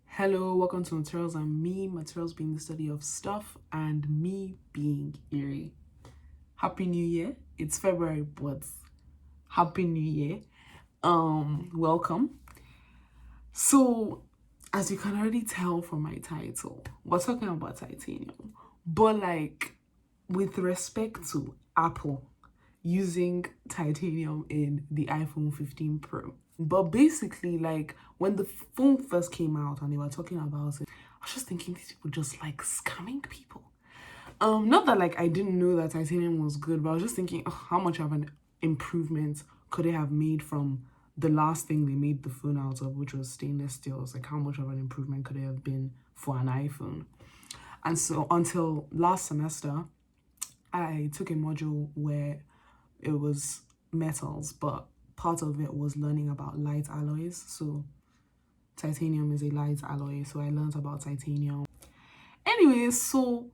Hello, welcome to Materials and Me. Materials being the study of stuff and me being eerie. Happy New Year. It's February, but Happy New Year. Welcome. So, as you can already tell from my title, we're talking about titanium. But like with respect to Apple using titanium in the iPhone 15 Pro. But basically, like when the phone first came out and they were talking about it, I was just thinking these people just like scamming people. Not that like I didn't know that titanium was good, but I was just thinking, oh, how much of an improvement could they have made from the last thing they made the phone out of, which was stainless steel? Like how much of an improvement could it have been for an iPhone? And so until last semester, I took a module where it was metals, but part of it was learning about light alloys. So titanium is a light alloy, so I learned about titanium. Anyways, so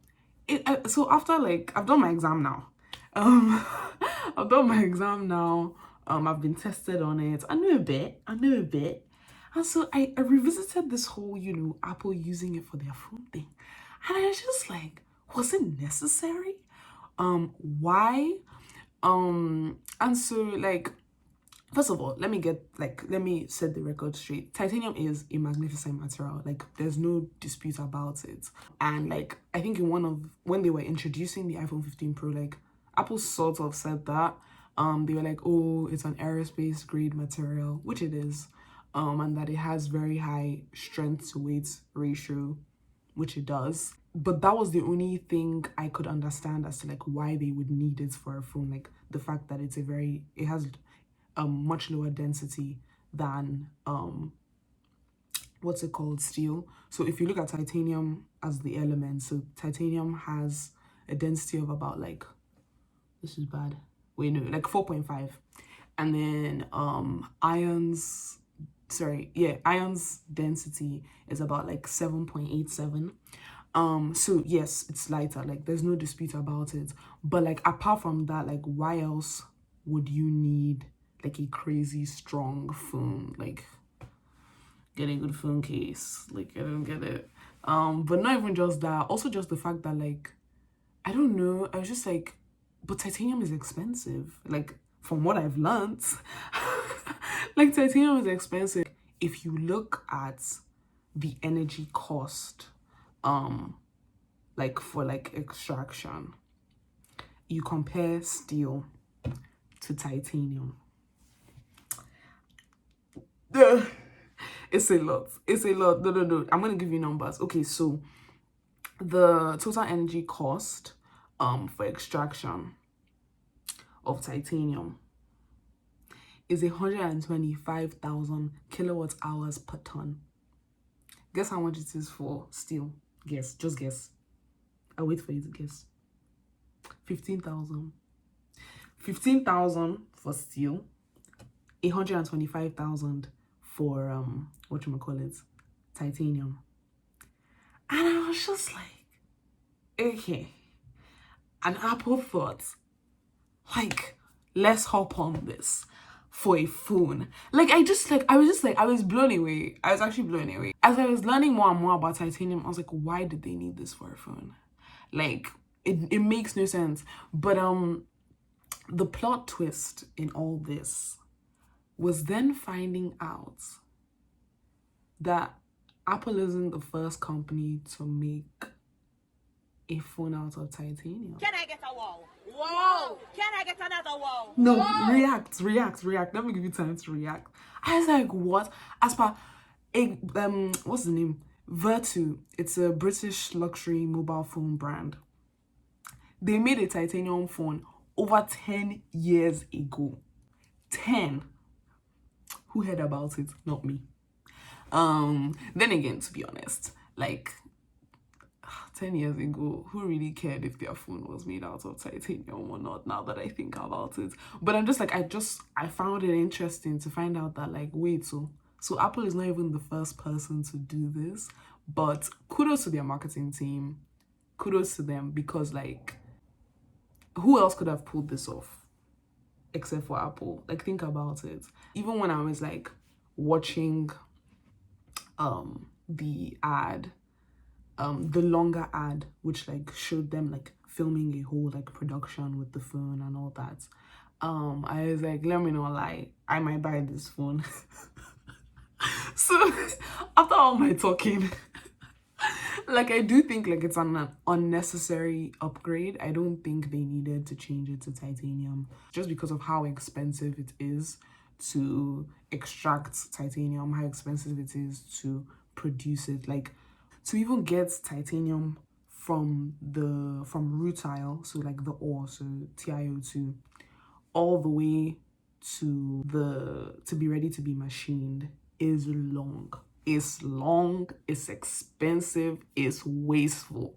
after like I've done my exam now. I've done my exam now. I've been tested on it. I know a bit. And so I revisited this whole, Apple using it for their phone thing. And I was just like, was it necessary? Why? And so like, first of all, let me set the record straight. Titanium is a magnificent material. Like, there's no dispute about it. And like, I think when they were introducing the iPhone 15 Pro, like Apple sort of said that. They were like, oh, it's an aerospace grade material, which it is. And that it has very high strength to weight ratio, which it does. But that was the only thing I could understand as to like why they would need it for a phone. Like the fact that it has a much lower density than what's it called, steel. So if you look at titanium as the element, so titanium has a density of about like, this is bad, wait no, like 4.5, and then ions density is about like 7.87. So yes, it's lighter, like there's no dispute about it. But like apart from that, like why else would you need like a crazy strong phone? Like, get a good phone case. Like, I don't get it. But not even just that, also just the fact that like, I don't know, I was just like, but titanium is expensive. Like, from what I've learned, like titanium is expensive. If you look at the energy cost, like for like extraction, you compare steel to titanium. It's a lot. No. I'm gonna give you numbers. Okay, so the total energy cost for extraction of titanium is 125,000 kilowatt hours per ton. Guess how much it is for steel? Just guess. I'll wait for you to guess. 15,000. 15,000 for steel, 125,000 for titanium. And I was just like, okay. And Apple thought, like, let's hop on this for a phone. Like, I was blown away. I was actually blown away. As I was learning more and more about titanium, I was like, why did they need this for a phone? Like, it makes no sense. But the plot twist in all this was then finding out that Apple isn't the first company to make a phone out of titanium. Can I get a wow? Wow! Can I get another wow? No, wow. react. Let me give you time to react. I was like, what? As per what's the name? Vertu. It's a British luxury mobile phone brand. They made a titanium phone over 10 years ago. 10. Who heard about it? Not me. Then again, to be honest, like 10 years ago, who really cared if their phone was made out of titanium or not, now that I think about it? But I'm just like, I found it interesting to find out that like, wait, so Apple is not even the first person to do this, but kudos to their marketing team. Kudos to them, because like, who else could have pulled this off except for Apple? Like, think about it. Even when I was like watching the ad, the longer ad, which like showed them like filming a whole like production with the phone and all that. I was like, let me not lie, I might buy this phone. So after all my talking, like I do think like it's an unnecessary upgrade. I don't think they needed to change it to titanium just because of how expensive it is to extract titanium, how expensive it is to produce it. Like to even get titanium from rutile, so like the ore, so TiO2, all the way to be ready to be machined is long. It's long, it's expensive, it's wasteful.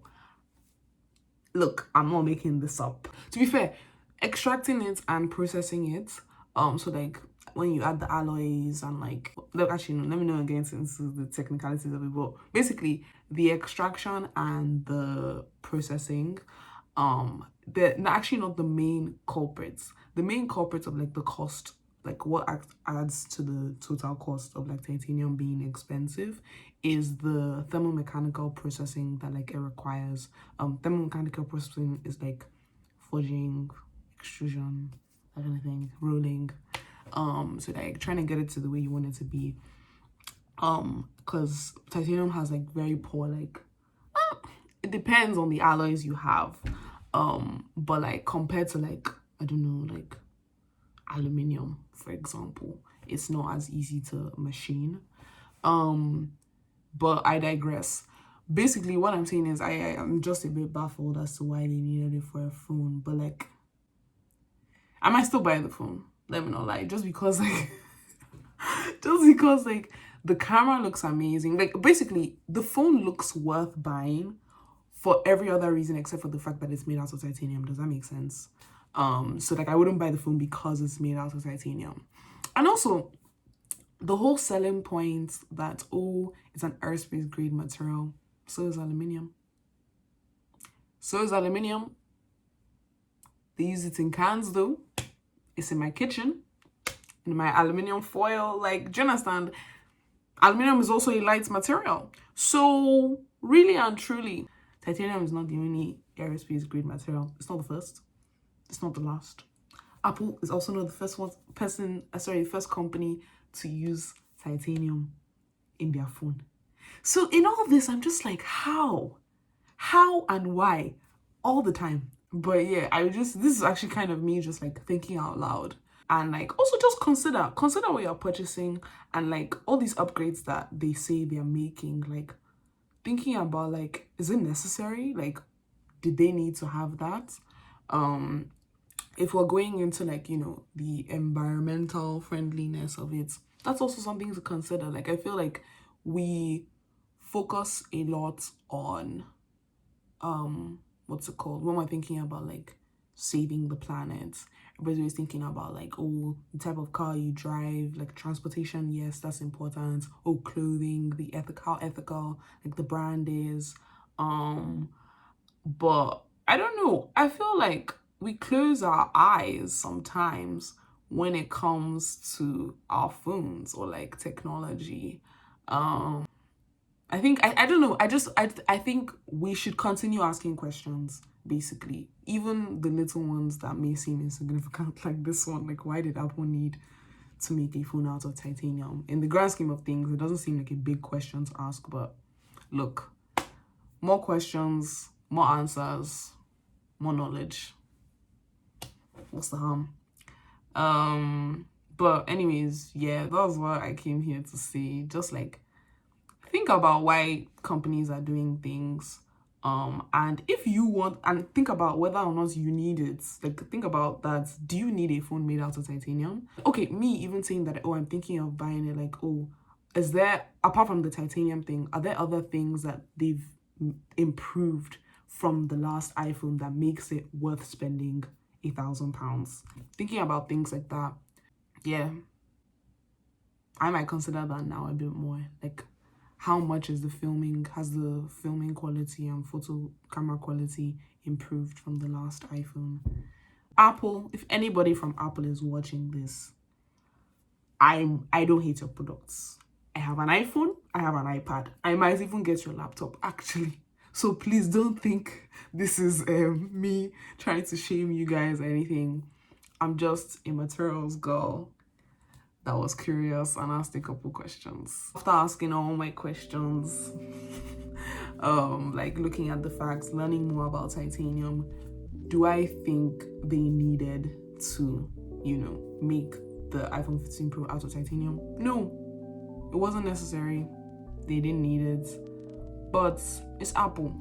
Look, I'm not making this up. To be fair, extracting it and processing it, so like when you add the alloys and like, look, actually no, let me not get into the technicalities of it, but basically the extraction and the processing, they're actually not the main culprits. The main culprits of like the cost, like what adds to the total cost of like titanium being expensive, is the thermomechanical processing that like it requires. Thermomechanical processing is like forging, extrusion, that kind of thing, rolling. So like trying to get it to the way you want it to be. Because titanium has like very poor like, it depends on the alloys you have. But like compared to like, I don't know, like aluminium, for example, it's not as easy to machine. But I digress. Basically, what I'm saying is I am just a bit baffled as to why they needed it for a phone. But like, I might still buy the phone. Let me not lie, just because like, just because like the camera looks amazing. Like basically, the phone looks worth buying for every other reason except for the fact that it's made out of titanium. Does that make sense? So like I wouldn't buy the phone because it's made out of titanium. And also the whole selling point that, oh, it's an aerospace grade material, so is aluminium. So is aluminium. They use it in cans though. It's in my kitchen, in my aluminium foil. Like, do you understand? Aluminium is also a light material. So really and truly, titanium is not the only aerospace grade material. It's not the first. It's not the last. Apple is also not the first company to use titanium in their phone. So in all of this, I'm just like, how and why all the time. But yeah, this is actually kind of me just like thinking out loud. And like also just consider what you're purchasing and like all these upgrades that they say they're making, like thinking about like, is it necessary? Like, did they need to have that? If we're going into like, you know, the environmental friendliness of it, that's also something to consider. Like I feel like we focus a lot on what's it called, when we're thinking about like saving the planet. Everybody's always thinking about like, oh, the type of car you drive, like transportation, yes, that's important. Oh, clothing, the ethical like the brand is. But I don't know, I feel like we close our eyes sometimes when it comes to our phones or like technology. I think I don't know. I think we should continue asking questions, basically. Even the little ones that may seem insignificant, like this one. Like, why did Apple need to make a phone out of titanium? In the grand scheme of things, it doesn't seem like a big question to ask, but look, more questions, more answers, more knowledge. What's the harm? But anyways, yeah, that's what I came here to say. Just like think about why companies are doing things, and if you want, and think about whether or not you need it. Like think about that. Do you need a phone made out of titanium? Okay, me even saying that, oh, I'm thinking of buying it, like, oh, is there, apart from the titanium thing, are there other things that they've improved from the last iPhone that makes it worth spending £1,000? Thinking about things like that, yeah, I might consider that now a bit more. Like, how much has the filming quality and photo camera quality improved from the last iPhone? Apple, if anybody from Apple is watching this, I don't hate your products. I have an iPhone, I have an iPad. I might even get your laptop, actually. So please don't think this is me trying to shame you guys or anything. I'm just a materials girl that was curious and asked a couple questions. After asking all my questions, like looking at the facts, learning more about titanium, do I think they needed to, make the iPhone 15 Pro out of titanium? No, it wasn't necessary. They didn't need it. But it's Apple.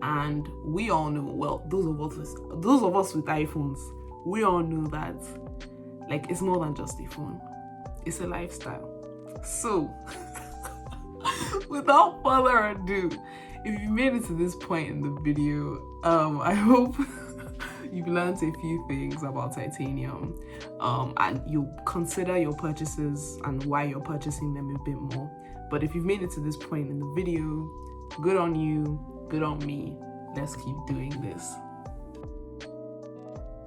And we all know, well, those of us with iPhones, we all know that like it's more than just a phone. It's a lifestyle. So without further ado, if you made it to this point in the video, I hope you've learned a few things about titanium, and you consider your purchases and why you're purchasing them a bit more. But if you've made it to this point in the video, good on you, good on me. Let's keep doing this.